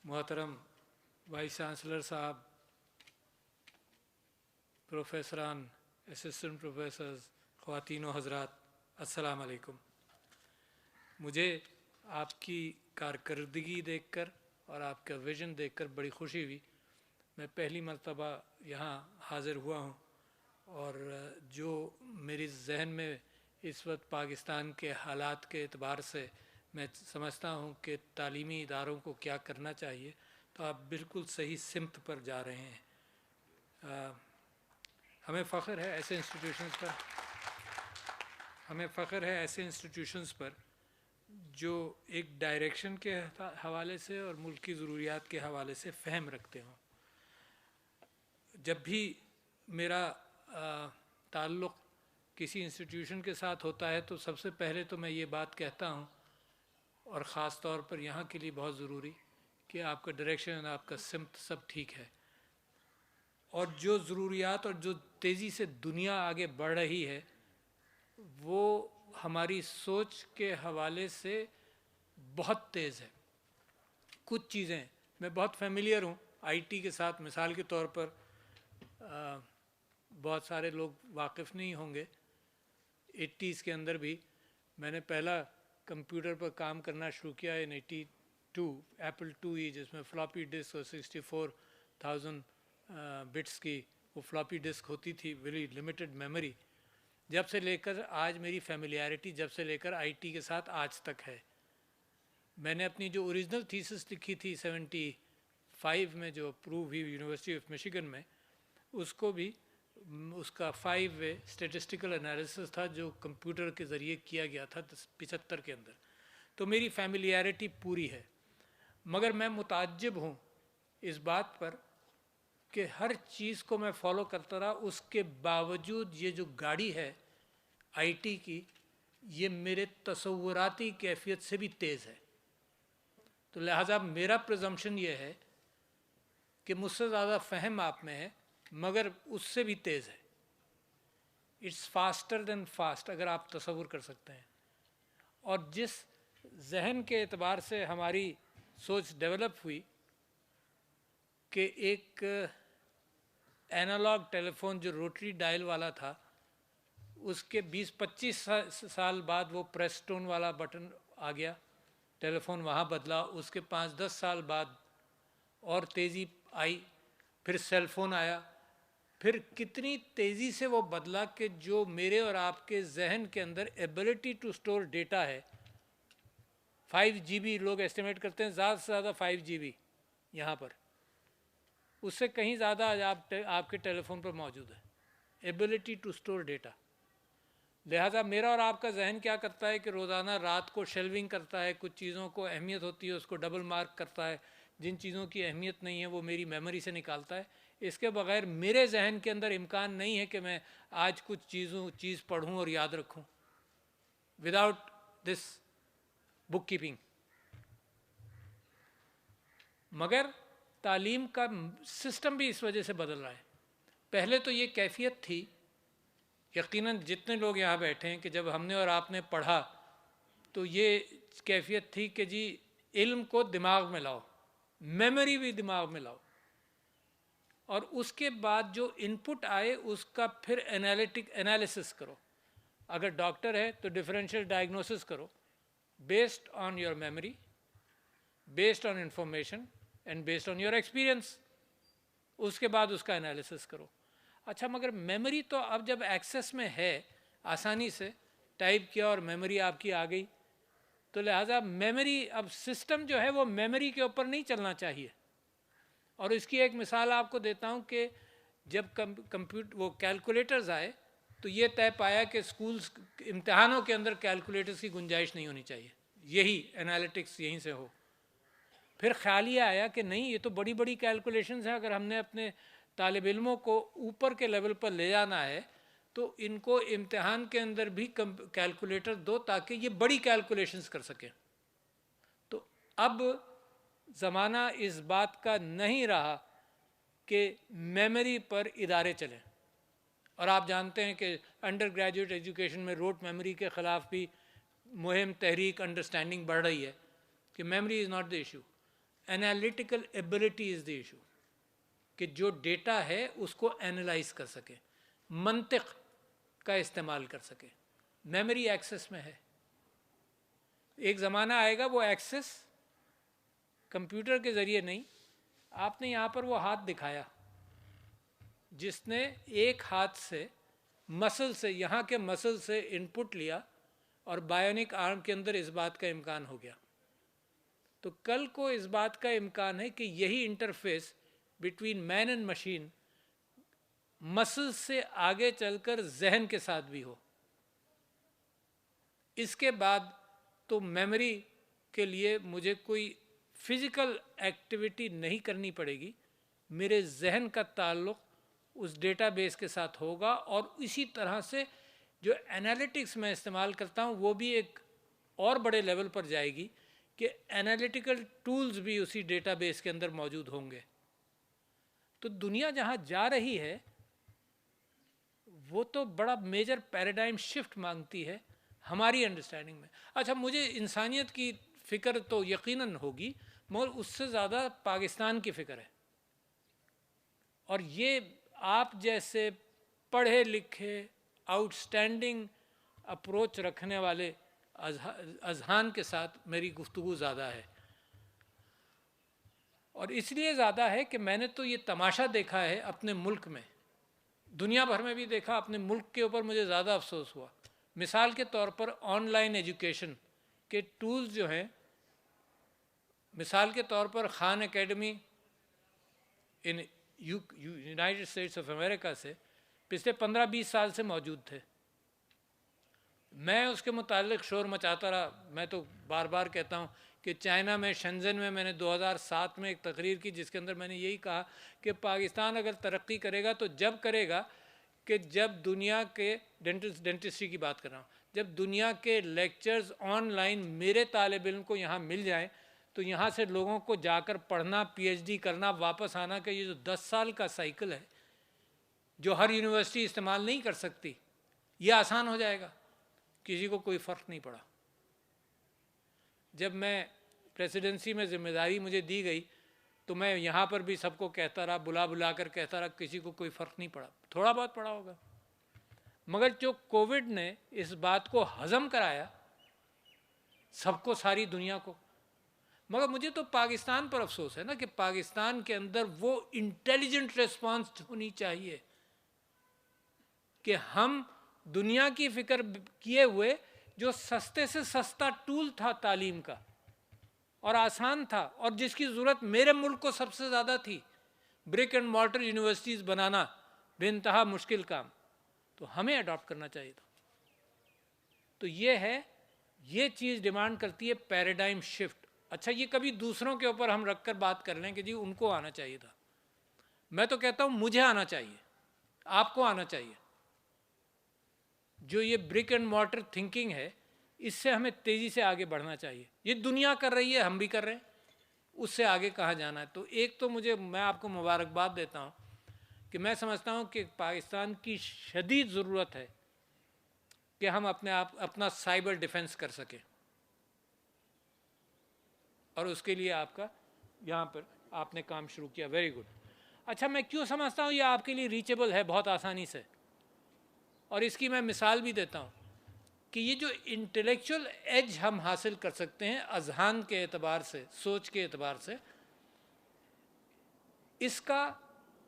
मोहतरम vice chancellor साहब, प्रोफेसरान, assistant professors, ख़वातीन व हज़रात, अस्सलाम वालेकुम। मुझे आपकी कारकर्दगी देखकर और आपका विज़न देखकर बड़ी खुशी हुई। मैं पहली मर्तबा यहाँ हाज़िर हुआ हूँ और जो मेरी जहन में इस वक्त पाकिस्तान के हालात के एतबार से मैं समझता हूँ कि तालीमी इदारों को क्या करना चाहिए, तो आप बिल्कुल सही सिमत पर जा रहे हैं। हमें फ़ख्र है ऐसे इंस्टीट्यूशंस पर जो एक डायरेक्शन के हवाले से और मुल्क की ज़रूरियात के हवाले से फ़हम रखते हों। जब भी मेरा ताल्लुक़ किसी इंस्टीट्यूशन के साथ होता है तो सबसे पहले तो मैं ये बात कहता हूँ, और ख़ास तौर पर यहाँ के लिए बहुत ज़रूरी, कि आपका डायरेक्शन, आपका सिमत सब ठीक है, और जो ज़रूरियात और जो तेज़ी से दुनिया आगे बढ़ रही है वो हमारी सोच के हवाले से बहुत तेज़ है। कुछ चीज़ें मैं बहुत फेमिलियर हूँ आईटी के साथ। मिसाल के तौर पर बहुत सारे लोग वाकिफ़ नहीं होंगे, 80s के अंदर भी मैंने पहला कंप्यूटर पर काम करना शुरू किया इन 82, एप्पल II, जिसमें फ्लॉपी डिस्क और 64,000 बिट्स की वो फ्लॉपी डिस्क होती थी, वेरी लिमिटेड मेमोरी। जब से लेकर आज मेरी फेमिलियरिटी जब से लेकर आईटी के साथ आज तक है। मैंने अपनी जो ओरिजिनल थीसिस लिखी थी 75 में, जो अप्रूव हुई यूनिवर्सिटी ऑफ मिशिगन में, उसको भी उसका 5 वे स्टेटिस्टिकल एनालिसिस था जो कंप्यूटर के ज़रिए किया गया था 75 के अंदर। तो मेरी फेमिलियरिटी पूरी है, मगर मैं मुताज्जिब हूँ इस बात पर कि हर चीज़ को मैं फॉलो करता रहा, उसके बावजूद ये जो गाड़ी है आईटी की, ये मेरे तसव्वुराती कैफियत से भी तेज़ है। तो लिहाजा मेरा प्रिजम्पशन ये है कि मुझसे ज़्यादा फ़हम आप में है, मगर उससे भी तेज़ है। इट्स फास्टर देन फास्ट, अगर आप तसव्वुर कर सकते हैं। और जिस जहन के एतबार से हमारी सोच डेवलप हुई कि एक एनालॉग टेलीफोन जो रोटरी डायल वाला था, उसके 20-25 साल बाद वो प्रेस टोन वाला बटन आ गया, टेलीफोन वहाँ बदला। उसके 5-10 साल बाद और तेज़ी आई, फिर सेलफोन आया, फिर कितनी तेज़ी से वो बदला कि जो मेरे और आपके जहन के अंदर एबिलिटी टू स्टोर डेटा है, 5 GB लोग एस्टिमेट करते हैं, ज़्यादा से ज़्यादा 5 GB यहाँ पर, उससे कहीं ज़्यादा आपके टेलीफोन पर मौजूद है, एबिलिटी टू स्टोर डेटा। लिहाजा मेरा और आपका जहन क्या करता है कि रोज़ाना रात को शेल्विंग करता है, कुछ चीज़ों को अहमियत होती है उसको डबल मार्क करता है, जिन चीज़ों की अहमियत नहीं है वो मेरी मेमोरी से निकालता है। इसके बगैर मेरे जहन के अंदर इम्कान नहीं है कि मैं आज कुछ चीज़ पढ़ूँ और याद रखूँ विदाउट दिस बुक कीपिंग। मगर तालीम का सिस्टम भी इस वजह से बदल रहा है। पहले तो ये कैफियत थी, यकीनन जितने लोग यहाँ बैठे हैं, कि जब हमने और आपने पढ़ा तो ये कैफियत थी कि जी इल्म को दिमाग में लाओ, मेमोरी भी दिमाग में लाओ, और उसके बाद जो इनपुट आए उसका फिर एनालिसिस करो। अगर डॉक्टर है तो डिफरेंशियल डायग्नोसिस करो based on your memory, based on information and based on your experience. उसके बाद उसका एनालिसिस करो। अच्छा, मगर मेमोरी तो अब जब एक्सेस में है, आसानी से टाइप किया और मेमोरी आपकी आ गई, तो लिहाजा मेमोरी, अब सिस्टम जो है वो मेमोरी के ऊपर नहीं चलना चाहिए। और इसकी एक मिसाल आपको देता हूँ कि जब वो कैलकुलेटर्स आए तो ये तय पाया कि स्कूल्स इम्तहानों के अंदर कैलकुलेटर्स की गुंजाइश नहीं होनी चाहिए, यही एनालिटिक्स यहीं से हो। फिर ख्याल ये आया कि नहीं, ये तो बड़ी बड़ी कैलकुलेशंस हैं, अगर हमने अपने तालिब इल्मों को ऊपर के लेवल पर ले जाना है तो इनको इम्तिहान के अंदर भी कैलकुलेटर दो ताकि ये बड़ी कैलकुलेशंस कर सकें। तो अब ज़माना इस बात का नहीं रहा कि मेमोरी पर इदारे चलें। और आप जानते हैं कि अंडर ग्रेजुएट एजुकेशन में रोट मेमोरी के ख़िलाफ़ भी मुहिम, तहरीक, अंडरस्टैंडिंग बढ़ रही है कि memory is not the issue, analytical ability is the issue, कि जो डेटा है उसको एनालाइज कर सके, मंतिक का इस्तेमाल कर सके। मेमोरी एक्सेस में है, एक ज़माना आएगा वो एक्सेस कंप्यूटर के ज़रिए नहीं। आपने यहाँ पर वो हाथ दिखाया जिसने एक हाथ से मसल से, यहाँ के मसल से इनपुट लिया और बायोनिक आर्म के अंदर इस बात का इम्कान हो गया। तो कल को इस बात का इम्कान है कि यही interface between man and machine muscle से आगे चलकर जहन के साथ भी हो। इसके बाद तो मेमोरी के लिए मुझे कोई फिजिकल एक्टिविटी नहीं करनी पड़ेगी, मेरे जहन का ताल्लुक़ उस डेटाबेस के साथ होगा। और इसी तरह से जो एनालिटिक्स मैं इस्तेमाल करता हूँ वो भी एक और बड़े लेवल पर जाएगी कि एनालिटिकल टूल्स भी उसी डेटाबेस के अंदर मौजूद होंगे। तो दुनिया जहाँ जा रही है वो तो बड़ा मेजर पैराडाइम शिफ्ट मांगती है हमारी अंडरस्टैंडिंग में। अच्छा, मुझे इंसानियत की फ़िक्र तो यकीनन होगी, मगर उससे ज़्यादा पाकिस्तान की फ़िक्र है। और ये आप जैसे पढ़े लिखे आउटस्टैंडिंग अप्रोच रखने वाले अजहान के साथ मेरी गुफ्तगू ज़्यादा है। और इसलिए ज़्यादा है कि मैंने तो ये तमाशा देखा है अपने मुल्क में, दुनिया भर में भी देखा, अपने मुल्क के ऊपर मुझे ज़्यादा अफसोस हुआ। मिसाल के तौर पर ऑनलाइन एजुकेशन के टूल्स जो हैं, मिसाल के तौर पर Khan academy in United states of America से पिछले 15-20 साल से मौजूद थे। मैं उसके मुतालिक शोर मचाता रहा। मैं तो बार बार कहता हूँ कि चाइना में शेंज़न में मैंने 2007 में एक तकरीर की जिसके अंदर मैंने यही कहा कि पाकिस्तान अगर तरक्की करेगा तो जब करेगा कि जब दुनिया के डेंटिस्ट्री की बात कर रहा हूँ, जब दुनिया के लेक्चर्स ऑनलाइन मेरे तालिब इल्म को यहाँ मिल जाएँ, तो यहाँ से लोगों को जाकर पढ़ना, PhD करना, वापस आना का ये जो 10 साल का साइकिल है जो हर यूनिवर्सिटी इस्तेमाल नहीं कर सकती, ये आसान हो जाएगा। किसी को कोई फ़र्क नहीं पड़ा। जब मैं प्रेसिडेंसी में ज़िम्मेदारी मुझे दी गई तो मैं यहाँ पर भी सबको कहता रहा, बुला बुला कर कहता रहा, किसी को कोई फ़र्क नहीं पड़ा। थोड़ा बहुत पड़ा होगा, मगर जो कोविड ने इस बात को हज़म कराया सबको, सारी दुनिया को। मगर मुझे तो पाकिस्तान पर अफसोस है ना कि पाकिस्तान के अंदर वो इंटेलिजेंट रिस्पांस होनी चाहिए कि हम दुनिया की फ़िक्र किए हुए जो सस्ते से सस्ता टूल था तालीम का और आसान था और जिसकी ज़रूरत मेरे मुल्क को सबसे ज़्यादा थी, ब्रिक एंड मॉर्टर यूनिवर्सिटीज़ बनाना बेइंतहा मुश्किल काम, तो हमें अडॉप्ट करना चाहिए था। तो ये है, ये चीज़ डिमांड करती है पैराडाइम शिफ्ट। अच्छा, ये कभी दूसरों के ऊपर हम रख कर बात कर लें कि जी उनको आना चाहिए था। मैं तो कहता हूँ मुझे आना चाहिए, आपको आना चाहिए। जो ये ब्रिक एंड मॉर्टर थिंकिंग है, इससे हमें तेज़ी से आगे बढ़ना चाहिए। ये दुनिया कर रही है, हम भी कर रहे हैं, उससे आगे कहाँ जाना है। तो एक तो मैं आपको मुबारकबाद देता हूँ कि मैं समझता हूँ कि पाकिस्तान की शदीद ज़रूरत है कि हम अपना साइबर डिफेंस कर सकें, और उसके लिए आपका यहाँ पर आपने काम शुरू किया, वेरी गुड। अच्छा, मैं क्यों समझता हूँ ये आपके लिए रीचेबल है बहुत आसानी से, और इसकी मैं मिसाल भी देता हूँ कि ये जो इंटेलेक्चुअल एज हम हासिल कर सकते हैं अजहान के एतबार से, सोच के एतबार से, इसका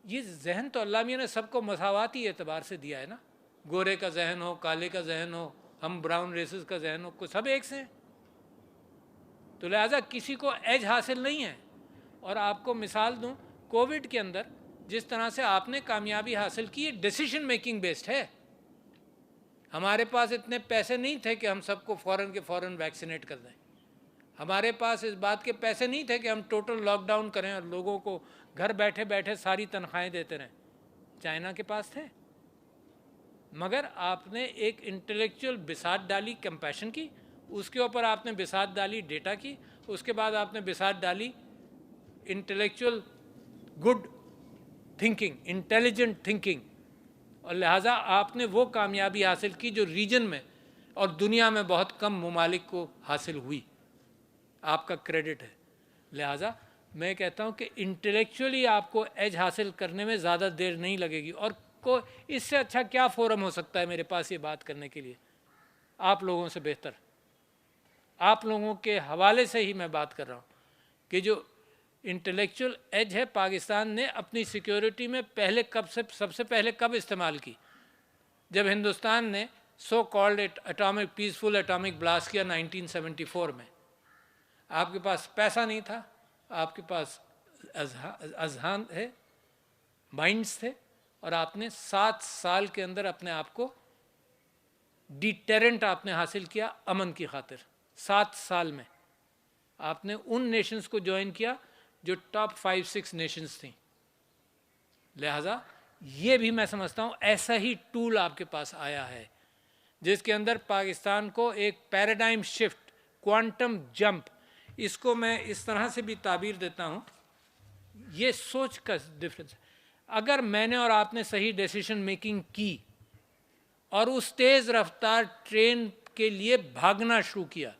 ये जहन तो अल्लाह मियाँ ने सबको मसावाती एतबार से दिया है ना। गोरे का जहन हो, काले का जहन हो, हम ब्राउन रेसेस का जहन हो, कुछ सब एक से हैं। तो लिहाजा किसी को एज हासिल नहीं है। और आपको मिसाल दूं, कोविड के अंदर जिस तरह से आपने कामयाबी हासिल की, डिसीजन मेकिंग बेस्ड है। हमारे पास इतने पैसे नहीं थे कि हम सबको फ़ौरन के फ़ौरन वैक्सीनेट कर दें। हमारे पास इस बात के पैसे नहीं थे कि हम टोटल लॉकडाउन करें और लोगों को घर बैठे बैठे सारी तनख्वाहें देते रहें। चाइना के पास थे, मगर आपने एक इंटेलेक्चुअल बिसात डाली कंपैशन की, उसके ऊपर आपने बिसात डाली डेटा की, उसके बाद आपने बिसात डाली intellectual good thinking, intelligent thinking, और लिहाजा आपने वो कामयाबी हासिल की जो रीजन में और दुनिया में बहुत कम ममालिक को हासिल हुई। आपका क्रेडिट है। लिहाजा मैं कहता हूँ कि इंटेलेक्चुअली आपको एज हासिल करने में ज़्यादा देर नहीं लगेगी। और को इससे अच्छा क्या फोरम हो सकता है मेरे पास ये बात करने के लिए, आप लोगों से बेहतर, आप लोगों के हवाले से ही मैं बात कर रहा हूँ कि जो इंटेलेक्चुअल एज है पाकिस्तान ने अपनी सिक्योरिटी में पहले कब से सबसे पहले कब इस्तेमाल की, जब हिंदुस्तान ने so called atomic peaceful atomic blast किया 1974 में। आपके पास पैसा नहीं था, आपके पास अजहान है, माइंड्स थे, और आपने 7 साल के अंदर अपने आप को डिटेरेंट आपने हासिल किया अमन की खातिर। 7 साल में आपने उन नेशंस को ज्वाइन किया जो टॉप 5-6 नेशंस थी। लिहाजा ये भी मैं समझता हूँ ऐसा ही टूल आपके पास आया है जिसके अंदर पाकिस्तान को एक पैराडाइम शिफ्ट, क्वांटम जंप, इसको मैं इस तरह से भी ताबीर देता हूँ, ये सोच का डिफरेंस। अगर मैंने और आपने सही डिसीजन मेकिंग की और उस तेज़ रफ्तार ट्रेन के लिए भागना शुरू किया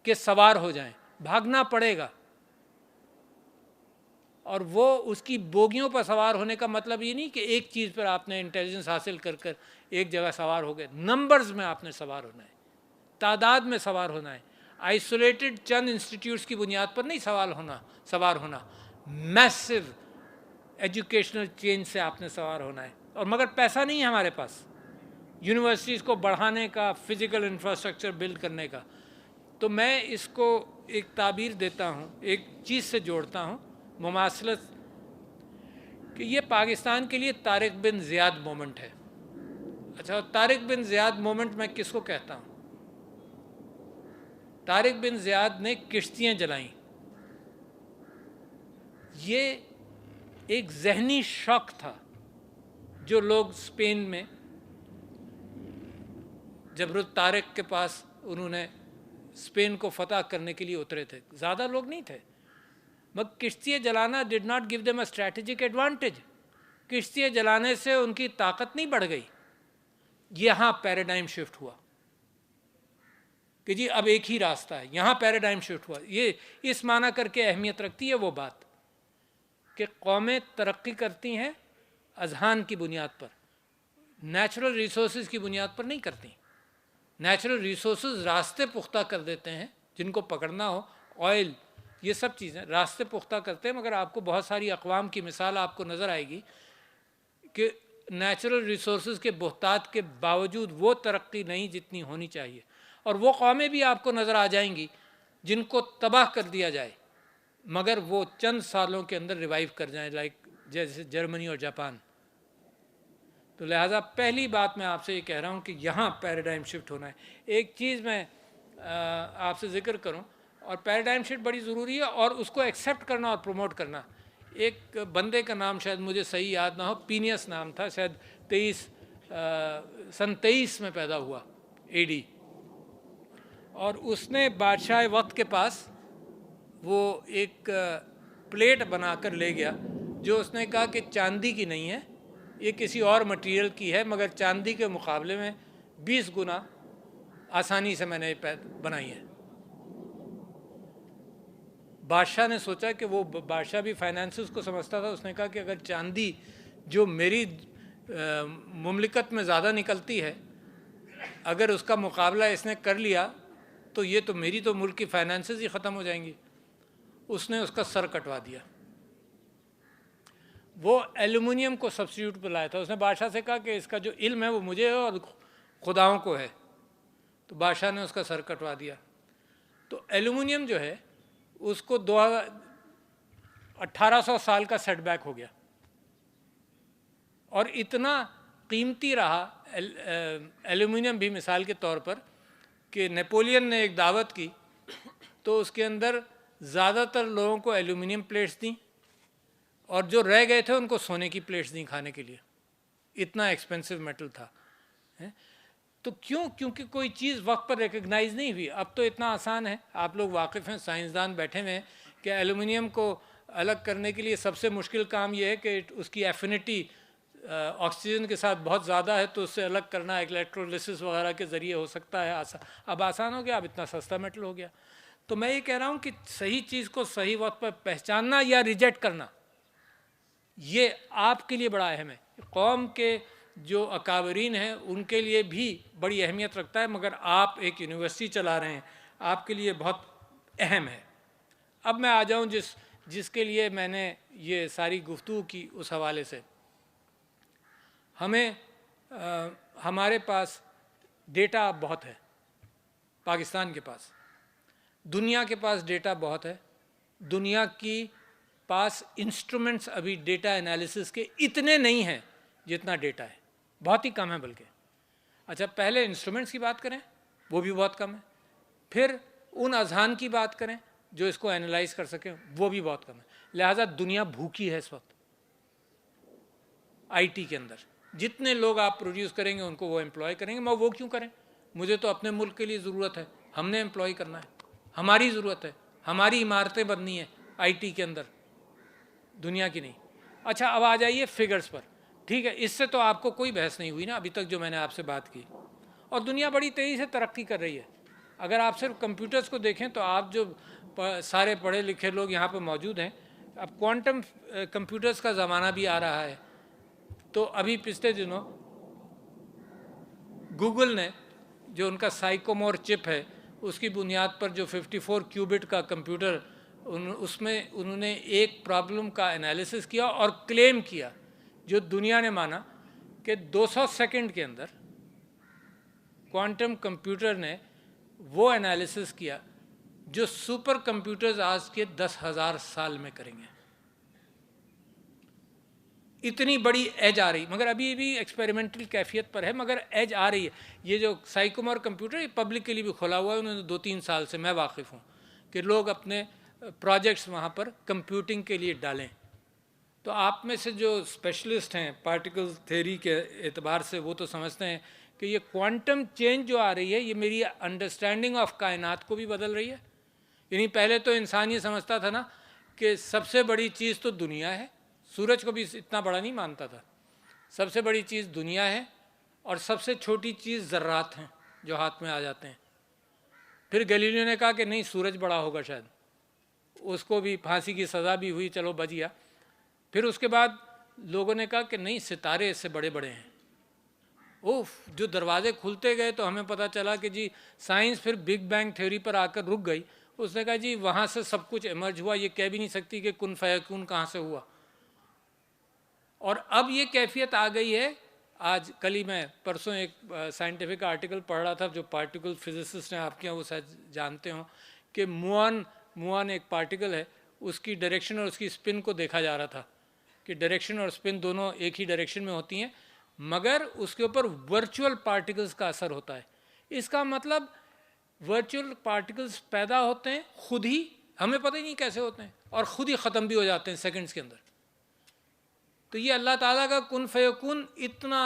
कि सवार हो जाएं, भागना पड़ेगा, और वो उसकी बोगियों पर सवार होने का मतलब ये नहीं कि एक चीज़ पर आपने इंटेलिजेंस हासिल कर कर एक जगह सवार हो गए। नंबर्स में आपने सवार होना है, तादाद में सवार होना है, आइसोलेटेड चंद इंस्टीट्यूट्स की बुनियाद पर नहीं सवार होना, मैसिव एजुकेशनल चेंज से आपने सवार होना है। और मगर पैसा नहीं है हमारे पास यूनिवर्सिटीज़ को बढ़ाने का, फिज़िकल इंफ्रास्ट्रक्चर बिल्ड करने का। तो मैं इसको एक ताबीर देता हूँ, एक चीज़ से जोड़ता हूँ, मुमासलत, कि ये पाकिस्तान के लिए तारिक बिन ज़ियाद मोमेंट है। अच्छा, तारिक बिन ज़ियाद मोमेंट मैं किसको कहता हूँ? तारिक बिन ज़ियाद ने किश्तियाँ जलाईं। ये एक जहनी शौक था जो लोग स्पेन में जबरुत तारिक के पास, उन्होंने स्पेन को फतह करने के लिए उतरे थे, ज़्यादा लोग नहीं थे, मगर किश्तियाँ जलाना did not give them a strategic advantage. किश्तियाँ जलाने से उनकी ताकत नहीं बढ़ गई। यहाँ पैराडाइम शिफ्ट हुआ कि जी अब एक ही रास्ता है, यहाँ पैराडाइम शिफ्ट हुआ। ये इस माना करके अहमियत रखती है वो बात कि कौमें तरक्की करती हैं अजहान की बुनियाद पर, नेचुरल रिसोर्सेज की बुनियाद पर नहीं करती। नेचुरल रिसोर्सेज रास्ते पुख्ता कर देते हैं, जिनको पकड़ना हो, ऑयल, ये सब चीज़ें रास्ते पुख्ता करते हैं। मगर आपको बहुत सारी अक़वाम की मिसाल आपको नज़र आएगी कि नेचुरल रिसोर्सेज के बोहतात के बावजूद वो तरक्की नहीं जितनी होनी चाहिए। और वो कौमें भी आपको नज़र आ जाएंगी जिनको तबाह कर दिया जाए मगर वो चंद सालों के अंदर रिवाइव कर जाएं, लाइक जैसे जर्मनी और जापान। तो लिहाजा पहली बात मैं आपसे ये कह रहा हूँ कि यहाँ पैराडाइम शिफ्ट होना है। एक चीज़ मैं आपसे ज़िक्र करूँ, और पैराडाइम शिफ्ट बड़ी ज़रूरी है, और उसको एक्सेप्ट करना और प्रमोट करना। एक बंदे का नाम शायद मुझे सही याद ना हो, पीनियस नाम था, शायद सन 23 में पैदा हुआ एडी, और उसने बादशाह वक्त के पास वो एक प्लेट बनाकर ले गया जो उसने कहा कि चांदी की नहीं है, ये किसी और मटेरियल की है, मगर चांदी के मुकाबले में 20 गुना आसानी से मैंने बनाई है। बादशाह ने सोचा कि वो बादशाह भी फाइनेंसेस को समझता था, उसने कहा कि अगर चांदी जो मेरी मुमलिकत में ज़्यादा निकलती है, अगर उसका मुकाबला इसने कर लिया तो ये तो मेरी तो मुल्क की फाइनेंसेस ही ख़त्म हो जाएंगी। उसने उसका सर कटवा दिया। वो एल्युमिनियम को सब्स्टिट्यूट पर लाया था। उसने बादशाह से कहा कि इसका जो इल्म है वो मुझे है और खुदाओं को है। तो बादशाह ने उसका सर कटवा दिया। तो एल्युमिनियम जो है उसको 1800 साल का सेटबैक हो गया, और इतना कीमती रहा एल्युमिनियम भी, मिसाल के तौर पर कि नेपोलियन ने एक दावत की तो उसके अंदर ज़्यादातर लोगों को एल्युमिनियम प्लेट्स दी, और जो रह गए थे उनको सोने की प्लेट्स दी खाने के लिए। इतना एक्सपेंसिव मेटल था। तो क्यों? क्योंकि कोई चीज़ वक्त पर रिकग्नाइज़ नहीं हुई। अब तो इतना आसान है, आप लोग वाकिफ़ हैं, साइंसदान बैठे हुए हैं कि एल्युमिनियम को अलग करने के लिए सबसे मुश्किल काम यह है कि उसकी एफिनिटी ऑक्सीजन के साथ बहुत ज़्यादा है, तो उससे अलग करना इलेक्ट्रोलिसिस वगैरह के ज़रिए हो सकता है। अब आसान हो गया, अब इतना सस्ता मेटल हो गया। तो मैं ये कह रहा हूँ कि सही चीज़ को सही वक्त पर पहचानना या रिजेक्ट करना, ये आपके लिए बड़ा अहम है। कौम के जो अकाबरीन हैं उनके लिए भी बड़ी अहमियत रखता है, मगर आप एक यूनिवर्सिटी चला रहे हैं, आपके लिए बहुत अहम है। अब मैं आ जाऊँ जिसके लिए मैंने ये सारी गुफ्तगू की, उस हवाले से हमारे पास डेटा बहुत है, पाकिस्तान के पास, दुनिया के पास डेटा बहुत है। दुनिया की पास इंस्ट्रूमेंट्स अभी डेटा एनालिसिस के इतने नहीं हैं जितना डेटा है, बहुत ही कम है बल्कि। अच्छा, पहले इंस्ट्रूमेंट्स की बात करें, वो भी बहुत कम है। फिर उन अजहान की बात करें जो इसको एनालाइज कर सकें, वो भी बहुत कम है। लिहाजा दुनिया भूखी है इस वक्त आईटी के अंदर। जितने लोग आप प्रोड्यूस करेंगे उनको वो एम्प्लॉय करेंगे, मगर वो क्यों करें? मुझे तो अपने मुल्क के लिए ज़रूरत है, हमने एम्प्लॉय करना है, हमारी ज़रूरत है, हमारी इमारतें बननी है आईटी के अंदर, दुनिया की नहीं। अच्छा, अब आ जाइए फिगर्स पर। ठीक है, इससे तो आपको कोई बहस नहीं हुई ना अभी तक जो मैंने आपसे बात की। और दुनिया बड़ी तेज़ी से तरक्की कर रही है। अगर आप सिर्फ कंप्यूटर्स को देखें तो आप जो सारे पढ़े लिखे लोग यहाँ पर मौजूद हैं, अब क्वांटम कंप्यूटर्स का ज़माना भी आ रहा है। तो अभी पिछले दिनों गूगल ने जो उनका साइकोमोर चिप है, उसकी बुनियाद पर जो 54 क्यूबिट का कंप्यूटर, उसमें उन्होंने एक प्रॉब्लम का एनालिसिस किया और क्लेम किया, जो दुनिया ने माना, कि 200 सेकंड के अंदर क्वांटम कंप्यूटर ने वो एनालिसिस किया जो सुपर कंप्यूटर्स आज के 10,000 साल में करेंगे। इतनी बड़ी एज आ रही, मगर अभी भी एक्सपेरिमेंटल कैफियत पर है, मगर एज आ रही है। ये जो साइकोमोर कंप्यूटर, ये पब्लिक के लिए भी खुला हुआ है, उन्होंने 2-3 साल से, मैं वाकिफ़ हूँ, कि लोग अपने प्रोजेक्ट्स वहाँ पर कंप्यूटिंग के लिए डालें। तो आप में से जो स्पेशलिस्ट हैं पार्टिकल थ्योरी के एतबार से, वो तो समझते हैं कि ये क्वांटम चेंज जो आ रही है, ये मेरी अंडरस्टैंडिंग ऑफ कायनात को भी बदल रही है। यानी पहले तो इंसान ये समझता था ना कि सबसे बड़ी चीज़ तो दुनिया है, सूरज को भी इतना बड़ा नहीं मानता था। सबसे बड़ी चीज़ दुनिया है और सबसे छोटी चीज़ ज़र्रात हैं जो हाथ में आ जाते हैं। फिर गैलीलियो ने कहा कि नहीं, सूरज बड़ा होगा शायद, उसको भी फांसी की सज़ा भी हुई, चलो बच गया। फिर उसके बाद लोगों ने कहा कि नहीं, सितारे इससे बड़े बड़े हैं। ओफ, जो दरवाजे खुलते गए तो हमें पता चला कि जी साइंस फिर बिग बैंग थ्योरी पर आकर रुक गई। उसने कहा जी वहाँ से सब कुछ इमर्ज हुआ, ये कह भी नहीं सकती कि कुन फयकून कहाँ से हुआ। और अब ये कैफियत आ गई है। आज कल ही मैं परसों एक साइंटिफिक आर्टिकल पढ़ रहा था, जो पार्टिकल फिजिसिस्ट हैं आपके यहाँ, वो शायद जानते हो, कि मुआन एक पार्टिकल है, उसकी डायरेक्शन और उसकी स्पिन को देखा जा रहा था कि डायरेक्शन और स्पिन दोनों एक ही डायरेक्शन में होती हैं, मगर उसके ऊपर वर्चुअल पार्टिकल्स का असर होता है। इसका मतलब वर्चुअल पार्टिकल्स पैदा होते हैं खुद ही, हमें पता ही नहीं कैसे होते हैं, और ख़ुद ही ख़त्म भी हो जाते हैं सेकंड्स के अंदर। तो ये अल्लाह ताला का कुन फयकून इतना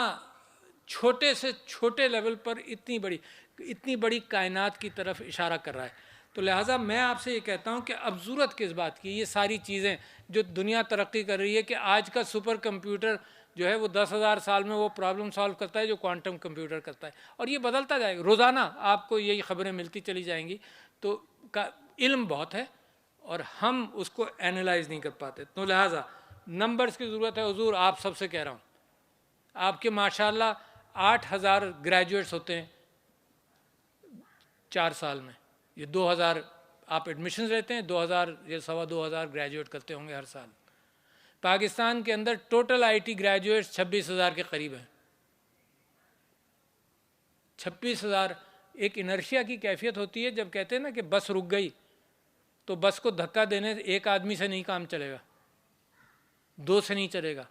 छोटे से छोटे लेवल पर इतनी बड़ी कायनात की तरफ इशारा कर रहा है। तो लिहाजा मैं आपसे ये कहता हूँ कि अब ज़रूरत किस बात की, ये सारी चीज़ें जो दुनिया तरक्की कर रही है, कि आज का सुपर कंप्यूटर जो है वो 10,000 साल में वो प्रॉब्लम सॉल्व करता है जो क्वांटम कंप्यूटर करता है, और ये बदलता जाएगा। रोज़ाना आपको यही खबरें मिलती चली जाएंगी। तो इल्म बहुत है और हम उसको एनालाइज नहीं कर पाते। तो लिहाजा नंबर्स की ज़रूरत है। हुजूर, आप सबसे कह रहा हूँ, आपके माशाल्लाह 8,000 ग्रेजुएट्स होते हैं 4 साल में। ये 2,000 आप एडमिशन्स लेते हैं, 2,000 या 2,25,000 ग्रेजुएट करते होंगे हर साल। पाकिस्तान के अंदर टोटल आईटी ग्रेजुएट्स 26,000 के करीब हैं। 26,000। एक इनर्शिया की कैफियत होती है, जब कहते हैं ना कि बस रुक गई, तो बस को धक्का देने एक आदमी से नहीं काम चलेगा, 2 से नहीं चलेगा,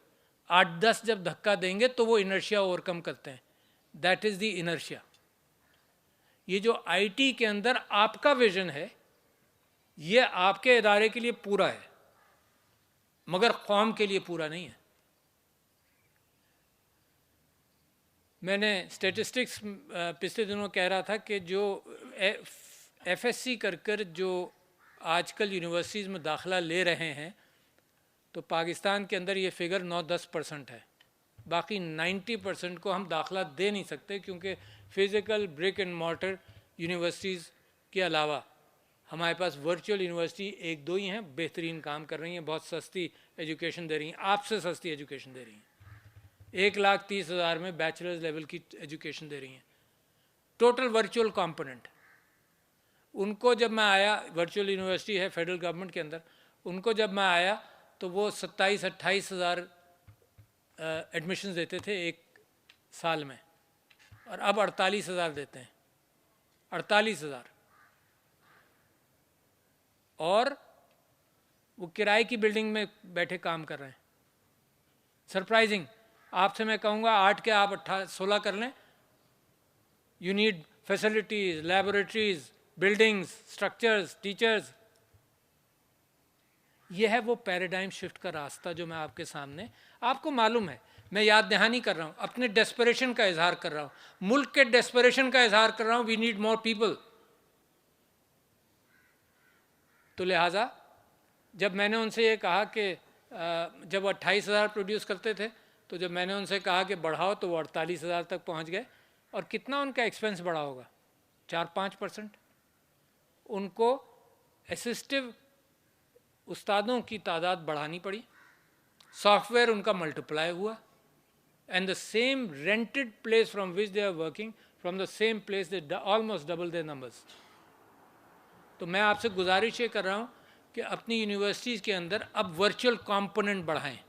8-10 जब धक्का देंगे तो वो इनर्शिया ओवरकम करते हैं। That is the inertia. ये जो आईटी के अंदर आपका विजन है, ये आपके इदारे के लिए पूरा है, मगर कौम के लिए पूरा नहीं है। मैंने स्टैटिस्टिक्स पिछले दिनों कह रहा था कि जो एफएससी कर जो आजकल यूनिवर्सिटीज़ में दाखिला ले रहे हैं, तो पाकिस्तान के अंदर ये फिगर 9-10% है। बाकी 90% को हम दाखिला दे नहीं सकते, क्योंकि physical brick and mortar universities के अलावा हमारे पास वर्चुअल यूनिवर्सिटी एक दो ही हैं, बेहतरीन काम कर रही हैं, बहुत सस्ती एजुकेशन दे रही हैं, आपसे सस्ती एजुकेशन दे रही हैं, 1,30,000 में बैचलर्स लेवल की एजुकेशन दे रही हैं, टोटल वर्चुअल कंपोनेंट। उनको जब मैं आया, वर्चुअल यूनिवर्सिटी है फेडरल गवर्नमेंट के अंदर, उनको जब मैं आया तो वो 27-28 हज़ार एडमिशन देते थे एक साल में, और अब 48 हज़ार देते हैं, 48 हज़ार। और वो किराए की बिल्डिंग में बैठे काम कर रहे हैं। सरप्राइजिंग। आपसे मैं कहूँगा 8 के आप 16 कर लें। You need facilities, laboratories, buildings, structures, teachers. यह है वो पैराडाइम शिफ्ट का रास्ता जो मैं आपके सामने, आपको मालूम है, मैं याद दहानी कर रहा हूँ, अपने डेस्परेशन का इजहार कर रहा हूँ, मुल्क के डेस्परेशन का इजहार कर रहा हूँ। We need more people. तो लिहाजा जब मैंने उनसे ये कहा कि जब वो 28 हज़ार प्रोड्यूस करते थे, तो जब मैंने उनसे कहा कि बढ़ाओ तो वो 48 हज़ार तक पहुँच गए। और कितना उनका एक्सपेंस बढ़ा होगा? 4-5%। उनको असिस्टिव उस्तादों की तादाद बढ़ानी पड़ी, सॉफ्टवेयर उनका मल्टीप्लाई हुआ, and the same rented place from which they are working, from the same place they almost double their numbers. तो मैं आपसे गुजारिश ये कर रहा हूँ कि अपनी यूनिवर्सिटीज़ के अंदर अब वर्चुअल कंपोनेंट बढ़ाएं।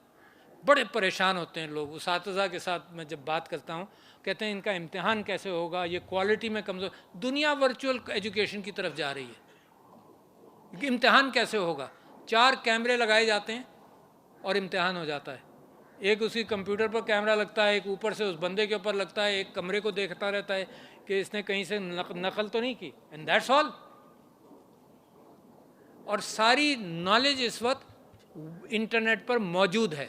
बड़े परेशान होते हैं लोग, उस्ताज़ा के साथ मैं जब बात करता हूँ, कहते हैं इनका इम्तिहान कैसे होगा, ये क्वालिटी में कमज़ोर। दुनिया वर्चुअल एजुकेशन की तरफ जा रही है, इम्तिहान कैसे होगा? 4 कैमरे लगाए जाते हैं और इम्तिहान हो जाता है। एक उसकी कंप्यूटर पर कैमरा लगता है, एक ऊपर से उस बंदे के ऊपर लगता है, एक कमरे को देखता रहता है कि इसने कहीं से नकल तो नहीं की, एंड दैट्स ऑल। और सारी नॉलेज इस वक्त इंटरनेट पर मौजूद है,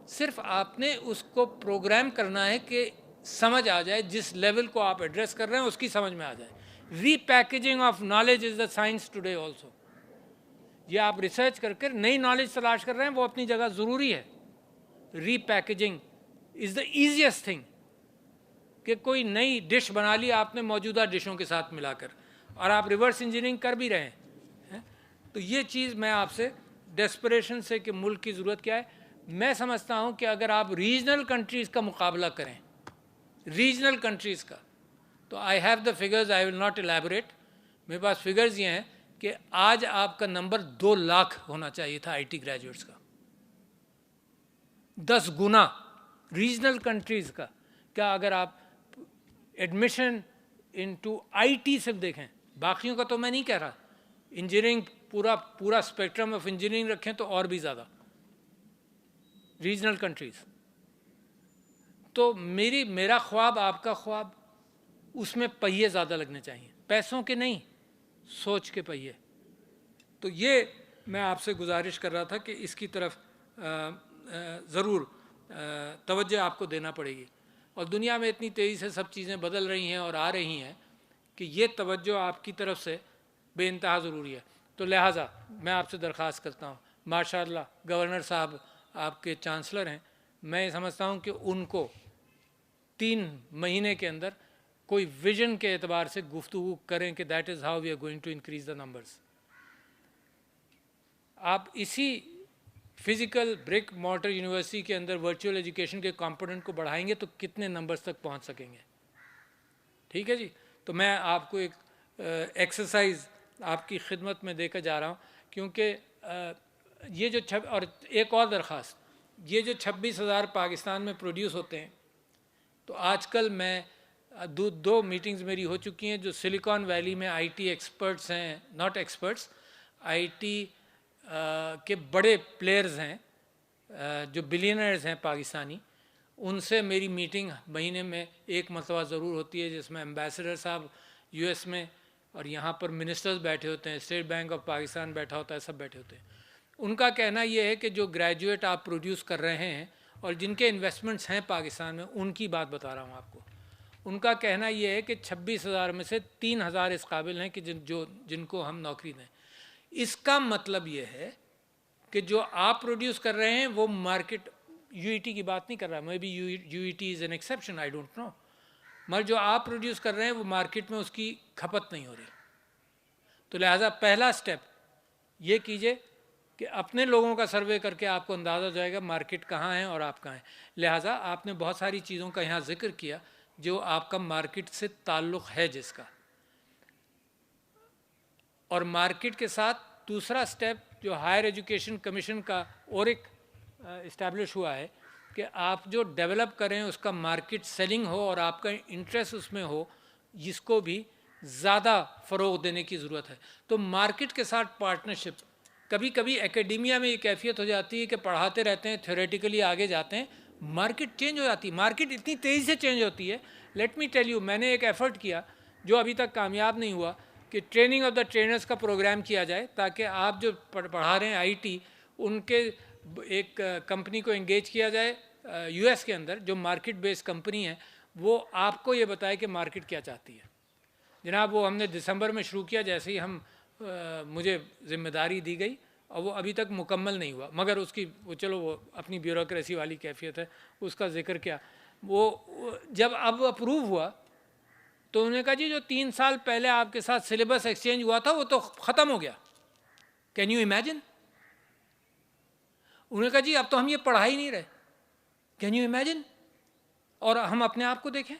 सिर्फ आपने उसको प्रोग्राम करना है कि समझ आ जाए, जिस लेवल को आप एड्रेस कर रहे हैं उसकी समझ में आ जाए। Repackaging of knowledge is the science today also. ये आप रिसर्च करके नई नॉलेज तलाश कर रहे हैं, वो अपनी जगह ज़रूरी है। Repackaging is the easiest thing, कि कोई नई डिश बना ली आपने मौजूदा डिशों के साथ मिलाकर, और आप रिवर्स इंजीनियरिंग कर भी रहे हैं। तो ये चीज़ मैं आपसे डेस्परेशन से कि मुल्क की ज़रूरत क्या है, मैं समझता हूँ कि अगर आप रीजनल कंट्रीज़ का मुकाबला करें, रीजनल कंट्रीज़ का, तो I have the figures, I will not elaborate. मेरे पास फिगर्स ये हैं कि आज आपका नंबर 2 लाख होना चाहिए था आईटी ग्रेजुएट्स का, 10 गुना रीजनल कंट्रीज़ का। क्या अगर आप एडमिशन इनटू आईटी सिर्फ देखें, बाकियों का तो मैं नहीं कह रहा, इंजीनियरिंग पूरा स्पेक्ट्रम ऑफ इंजीनियरिंग रखें तो और भी ज़्यादा रीजनल कंट्रीज़। तो मेरा ख्वाब, आपका ख्वाब, उसमें पहिए ज़्यादा लगने चाहिए, पैसों के नहीं, सोच के पहिए। तो ये मैं आपसे गुजारिश कर रहा था कि इसकी तरफ ज़रूर तवज्जो आपको देना पड़ेगी। और दुनिया में इतनी तेज़ी से सब चीज़ें बदल रही हैं और आ रही हैं कि ये तवज्जो आपकी तरफ से बेइंतहा ज़रूरी है। तो लिहाजा मैं आपसे दरख्वास्त करता हूँ, माशाअल्लाह गवर्नर साहब आपके चांसलर हैं, मैं समझता हूँ कि उनको 3 महीने के अंदर कोई विजन के एतबार से गुफ्तगू करें कि that is how we are going to increase the numbers. आप इसी फिज़िकल ब्रिक मॉर्टर यूनिवर्सिटी के अंदर वर्चुअल एजुकेशन के कंपोनेंट को बढ़ाएंगे तो कितने नंबर्स तक पहुंच सकेंगे? ठीक है जी। तो मैं आपको एक एक्सरसाइज आपकी खिदमत में देकर जा रहा हूँ, क्योंकि ये जो और एक और दरख्वास्त, ये जो 26,000 पाकिस्तान में प्रोड्यूस होते हैं, तो आजकल मैं दो मीटिंग्स मेरी हो चुकी हैं जो सिलिकॉन वैली में आईटी एक्सपर्ट्स हैं, नॉट एक्सपर्ट्स, आईटी के बड़े प्लेयर्स हैं, जो बिलियनर्स हैं पाकिस्तानी, उनसे मेरी मीटिंग महीने में एक मरतबा ज़रूर होती है, जिसमें एम्बेसडर साहब यूएस में और यहाँ पर मिनिस्टर्स बैठे होते हैं, स्टेट बैंक ऑफ पाकिस्तान बैठा होता है, सब बैठे होते हैं। उनका कहना ये है कि जो ग्रेजुएट आप प्रोड्यूस कर रहे हैं और जिनके इन्वेस्टमेंट्स हैं पाकिस्तान में, उनकी बात बता रहा हूँ आपको। उनका कहना ये है कि 26,000 में से 3,000 इस काबिल हैं कि जिनको हम नौकरी दें। इसका मतलब ये है कि जो आप प्रोड्यूस कर रहे हैं वो मार्केट, यूईटी की बात नहीं कर रहा, may be UET is an exception, I don't know, मगर जो आप प्रोड्यूस कर रहे हैं वो मार्केट में उसकी खपत नहीं हो रही। तो लिहाजा पहला स्टेप ये कीजिए कि अपने लोगों का सर्वे करके आपको अंदाज़ा हो जाएगा मार्केट कहाँ है और आप कहाँ हैं। लिहाजा आपने बहुत सारी चीज़ों का यहाँ जिक्र किया जो आपका मार्केट से ताल्लुक़ है जिसका, और मार्केट के साथ दूसरा स्टेप जो हायर एजुकेशन कमीशन का और एक इस्टेब्लिश हुआ है कि आप जो डेवलप करें उसका मार्केट सेलिंग हो और आपका इंटरेस्ट उसमें हो, जिसको भी ज़्यादा फ़रोग़ देने की ज़रूरत है। तो मार्केट के साथ पार्टनरशिप, कभी कभी एकेडेमिया में ये कैफियत हो जाती है कि पढ़ाते रहते हैं, थ्योरेटिकली आगे जाते हैं, मार्केट चेंज हो जाती है, मार्केट इतनी तेज़ी से चेंज होती है। लेट मी टेल यू, मैंने एक एफ़र्ट किया जो अभी तक कामयाब नहीं हुआ कि ट्रेनिंग ऑफ द ट्रेनर्स का प्रोग्राम किया जाए, ताकि आप जो पढ़ा रहे हैं आईटी, उनके एक कंपनी को एंगेज किया जाए यूएस के अंदर, जो मार्केट बेस्ड कंपनी है, वो आपको ये बताए कि मार्केट क्या चाहती है। जनाब वो हमने दिसंबर में शुरू किया, जैसे ही मुझे जिम्मेदारी दी गई, और वो अभी तक मुकम्मल नहीं हुआ, मगर उसकी वो चलो वो अपनी ब्यूरोक्रेसी वाली कैफियत है, उसका जिक्र क्या। वो जब अब अप्रूव हुआ तो उन्होंने कहा जी जो 3 साल पहले आपके साथ सिलेबस एक्सचेंज हुआ था वो तो ख़त्म हो गया। Can you imagine? उन्होंने कहा जी अब तो हम ये पढ़ा ही नहीं रहे। Can you imagine? और हम अपने आप को देखें,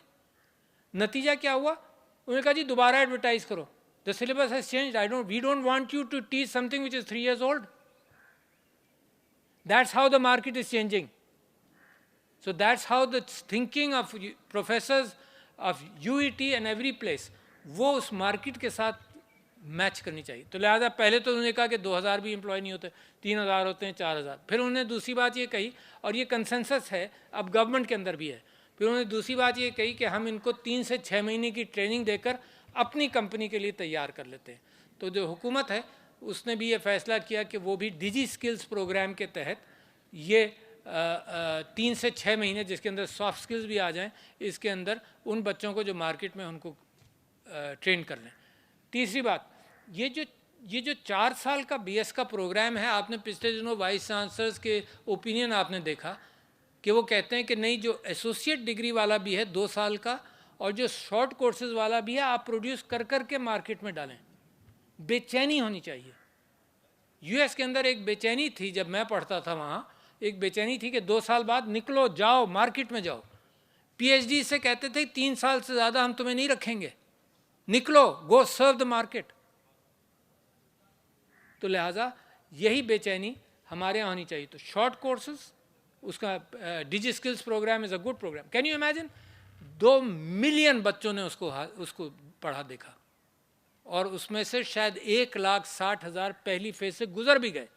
नतीजा क्या हुआ। उन्होंने कहा जी दोबारा एडवर्टाइज करो, the syllabus has changed, we don't want you to teach something which is 3 years old. That's how the market is changing. So that's how the thinking of professors of UET and every place, वो उस market के साथ match करनी चाहिए। तो लिहाजा पहले तो उन्होंने कहा कि 2000 भी एम्प्लॉय नहीं होते, 3000 होते हैं, 4000। फिर उन्होंने दूसरी बात ये कही, और ये कंसेंसस है अब गवर्नमेंट के अंदर भी है, फिर उन्होंने दूसरी बात ये कही कि हम इनको 3 से 6 महीने की ट्रेनिंग देकर अपनी कंपनी के लिए तैयार कर लेते हैं। तो जो हुकूमत है उसने भी ये फैसला किया कि वो भी डिजी स्किल्स प्रोग्राम के तहत ये 3 से 6 महीने, जिसके अंदर सॉफ्ट स्किल्स भी आ जाएं, इसके अंदर उन बच्चों को जो मार्केट में उनको ट्रेन कर लें। तीसरी बात, ये जो 4 साल का बीएस का प्रोग्राम है, आपने पिछले दिनों वाइस चांसलर्स के ओपिनियन आपने देखा कि वो कहते हैं कि नहीं, जो एसोसिएट डिग्री वाला भी है 2 साल का, और जो शॉर्ट कोर्सेज वाला भी है, आप प्रोड्यूस कर कर के मार्केट में डालें। बेचैनी होनी चाहिए। यूएस के अंदर एक बेचैनी थी, जब मैं पढ़ता था वहाँ एक बेचैनी थी कि 2 साल बाद निकलो, जाओ मार्केट में जाओ। पीएचडी से कहते थे 3 साल से ज़्यादा हम तुम्हें नहीं रखेंगे, निकलो, गो सर्व द मार्केट। तो लिहाजा यही बेचैनी हमारे यहाँ होनी चाहिए। तो शॉर्ट कोर्सेज, उसका Digi Skills program is a good program. Can you imagine, 2 million बच्चों ने उसको पढ़ा देखा, और उसमें से शायद 1,60,000 पहली फेज से गुजर भी गए।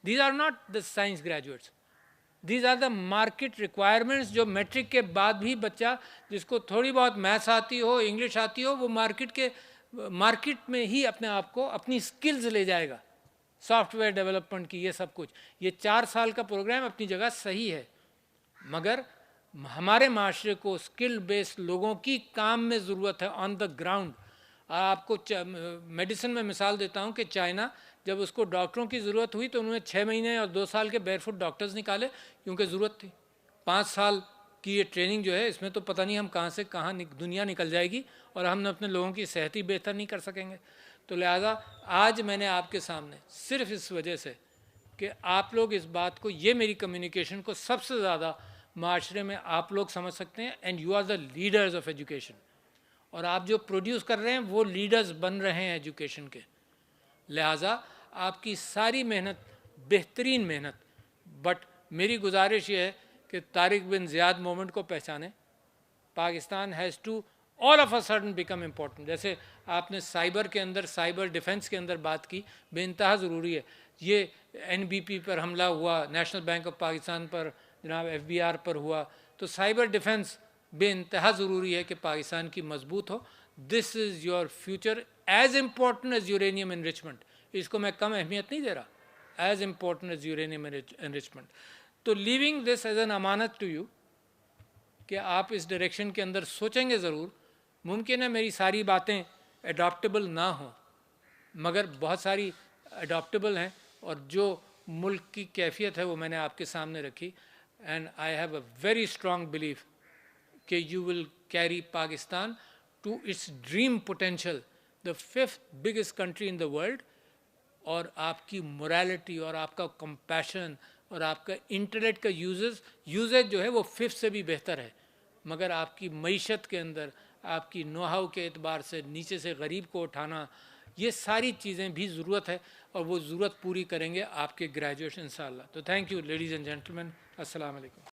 These are not the science graduates, these are the market requirements. जो मैट्रिक के बाद भी बच्चा जिसको थोड़ी बहुत मैथ्स आती हो, इंग्लिश आती हो, वो मार्केट में ही अपने आप को, अपनी स्किल्स ले जाएगा, सॉफ्टवेयर डेवलपमेंट की, ये सब कुछ। ये 4 साल का प्रोग्राम अपनी जगह सही है, मगर हमारे माशरे को स्किल बेस्ड लोगों की काम में ज़रूरत है, ऑन द ग्राउंड। आपको मेडिसिन में मिसाल देता हूँ कि चाइना, जब उसको डॉक्टरों की ज़रूरत हुई तो उन्होंने 6 महीने और 2 साल के बेयरफुट डॉक्टर्स निकाले, क्योंकि ज़रूरत थी। 5 साल की ये ट्रेनिंग जो है, इसमें तो पता नहीं हम कहाँ से कहाँ दुनिया निकल जाएगी, और हम अपने लोगों की सेहत ही बेहतर नहीं कर सकेंगे। तो लिहाजा आज मैंने आपके सामने सिर्फ इस वजह से कि आप लोग इस बात को, ये मेरी कम्युनिकेशन को सबसे ज़्यादा माशरे में आप लोग समझ सकते हैं, and you are the leaders of education, और आप जो प्रोड्यूस कर रहे हैं वो लीडर्स बन रहे हैं एजुकेशन के। लिहाजा आपकी सारी मेहनत, बेहतरीन मेहनत, बट मेरी गुजारिश ये है कि तारिक बिन ज़ियाद मोमेंट को पहचानें। Pakistan has to all of a sudden become important. जैसे आपने साइबर के अंदर, साइबर डिफेंस के अंदर बात की, बेइंतहा ज़रूरी है। ये NBP पर हमला हुआ, नेशनल बैंक ऑफ पाकिस्तान पर, जनाब FBR पर हुआ, तो साइबर डिफेंस बेइंतहा ज़रूरी है कि पाकिस्तान की मजबूत हो। This is your future, as important as uranium enrichment. इसको मैं कम अहमियत नहीं दे रहा, as important as uranium enrichment. तो लीविंग दिस एज एन अमानत टू यू कि आप इस डायरेक्शन के अंदर सोचेंगे ज़रूर। मुमकिन है मेरी सारी बातें अडॉप्टेबल ना हो, मगर बहुत सारी अडॉप्टेबल हैं, और जो मुल्क की कैफियत है वो मैंने आपके सामने रखी। And I have a very strong belief कि you will carry Pakistan to its dream potential, the 5th biggest country in the world, और आपकी मोरालिटी और आपका कंपैशन और आपका इंटेलेक्ट का यूजेज जो है वो 5th से भी बेहतर है, मगर आपकी मईशत के अंदर, आपकी नोहाउ के एतबार से नीचे से गरीब को उठाना, ये सारी चीज़ें भी ज़रूरत है, और वो ज़रूरत पूरी करेंगे आपके ग्रेजुएशन इंशाअल्लाह। तो thank you ladies and gentleman, अस्सलाम वालेकुम।